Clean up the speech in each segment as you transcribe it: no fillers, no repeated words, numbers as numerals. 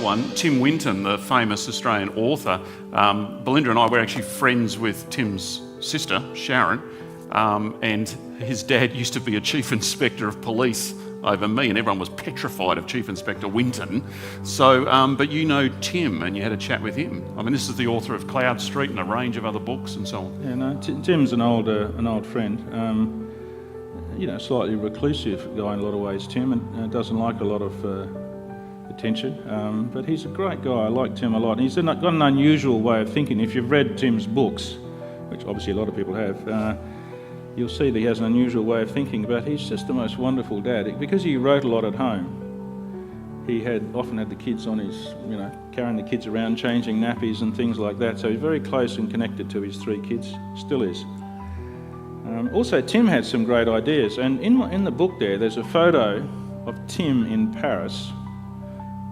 one, Tim Winton, the famous Australian author. Belinda and I were actually friends with Tim's sister, Sharon, and his dad used to be a chief inspector of police over me, and everyone was petrified of Chief Inspector Winton. So, but you know Tim, and you had a chat with him. I mean, this is the author of Cloud Street and a range of other books and so on. Yeah, no, Tim's an old friend. Slightly reclusive guy in a lot of ways, Tim, and doesn't like a lot of attention. But he's a great guy. I like Tim a lot. He's got an unusual way of thinking. If you've read Tim's books, which obviously a lot of people have, you'll see that he has an unusual way of thinking, but he's just the most wonderful dad. Because he wrote a lot at home, he often had the kids on his, carrying the kids around, changing nappies and things like that. So he's very close and connected to his 3 kids, still is. Also, Tim had some great ideas, and in the book there's a photo of Tim in Paris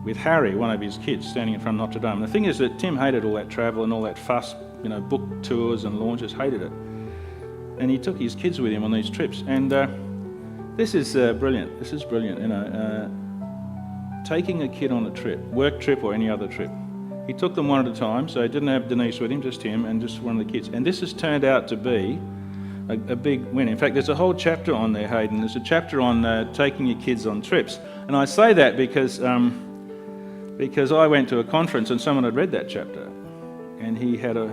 with Harry, one of his kids, standing in front of Notre Dame. And the thing is that Tim hated all that travel and all that fuss, book tours and launches, hated it. And he took his kids with him on these trips, and this is brilliant. This is brilliant, taking a kid on a trip, work trip or any other trip. He took them one at a time, so he didn't have Denise with him, just him and just one of the kids. And this has turned out to be a big win. In fact, there's a whole chapter on there, Hayden. There's a chapter on taking your kids on trips. And I say that because I went to a conference and someone had read that chapter, and he had a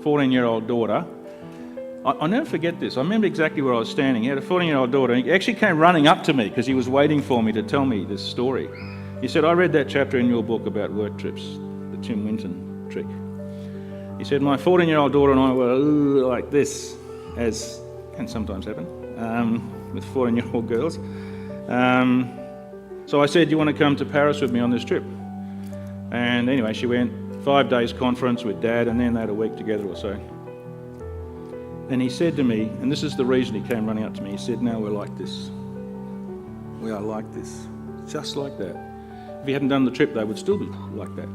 14-year-old daughter. I'll never forget this. I remember exactly where I was standing. He had a 14-year-old daughter, and he actually came running up to me because he was waiting for me to tell me this story. He said, "I read that chapter in your book about work trips, the Tim Winton trick." He said, "My 14-year-old daughter and I were like this, as can sometimes happen with 14-year-old girls. So I said, 'Do you want to come to Paris with me on this trip?' And anyway, she went. 5 days conference with Dad, and then they had a week together or so. And he said to me, and this is the reason he came running up to me, he said, 'Now we're like this. We are like this. Just like that.' If he hadn't done the trip, they would still be like that.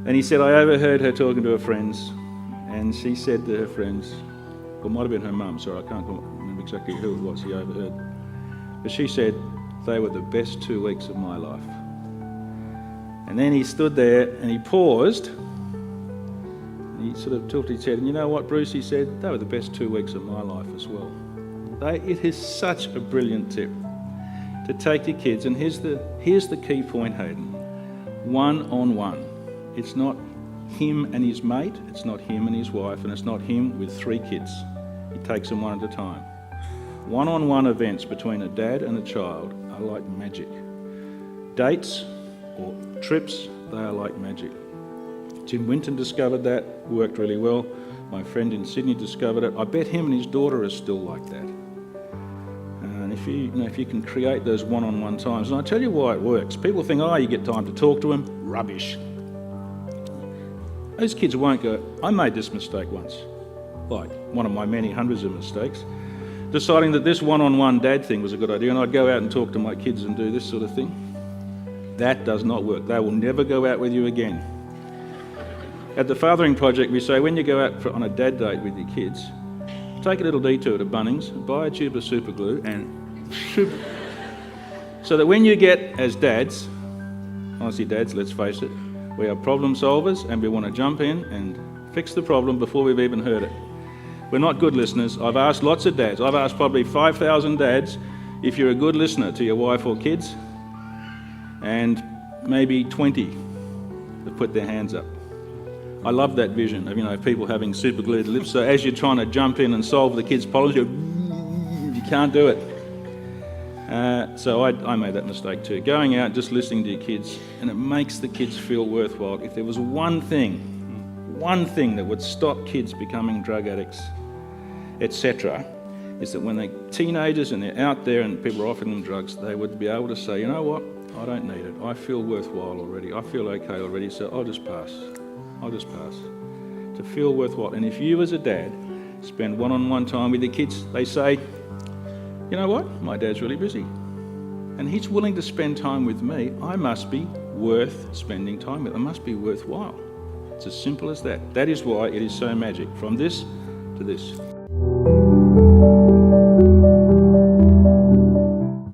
And he said, 'I overheard her talking to her friends, and she said to her friends,' well, it might have been her mum, sorry, I can't remember exactly who it was he overheard. But she said, 'They were the best 2 weeks of my life.' And then he stood there and he paused. He sort of tilted his head, and you know what, Bruce, he said, 'They were the best 2 weeks of my life as well.' It is such a brilliant tip to take your kids, and here's the key point, Hayden. One-on-one. It's not him and his mate, it's not him and his wife, and it's not him with 3 kids. He takes them one at a time. One-on-one events between a dad and a child are like magic. Dates or trips, they are like magic. Tim Winton discovered that, worked really well. My friend in Sydney discovered it. I bet him and his daughter are still like that. And if you can create those one-on-one times, and I'll tell you why it works. People think, you get time to talk to them. Rubbish. Those kids won't go, I made this mistake once, like one of my many hundreds of mistakes, deciding that this one-on-one dad thing was a good idea, and I'd go out and talk to my kids and do this sort of thing. That does not work. They will never go out with you again. At the Fathering Project, we say when you go out on a dad date with your kids, take a little detour to Bunnings, buy a tube of super glue, and so that when you get, as dads, honestly dads, let's face it, we are problem solvers and we want to jump in and fix the problem before we've even heard it. We're not good listeners. I've asked lots of dads. I've asked probably 5,000 dads if you're a good listener to your wife or kids, and maybe 20 have put their hands up. I love that vision of people having super glued lips. So as you're trying to jump in and solve the kids' problems, you can't do it. So I made that mistake too. Going out, just listening to your kids, and it makes the kids feel worthwhile. If there was one thing that would stop kids becoming drug addicts, etc., is that when they're teenagers and they're out there and people are offering them drugs, they would be able to say, you know what, I don't need it. I feel worthwhile already. I feel okay already, so I'll just pass. To feel worthwhile. And if you as a dad spend one-on-one time with your kids, they say, you know what, my dad's really busy. And he's willing to spend time with me. I must be worth spending time with. I must be worthwhile. It's as simple as that. That is why it is so magic. From this to this.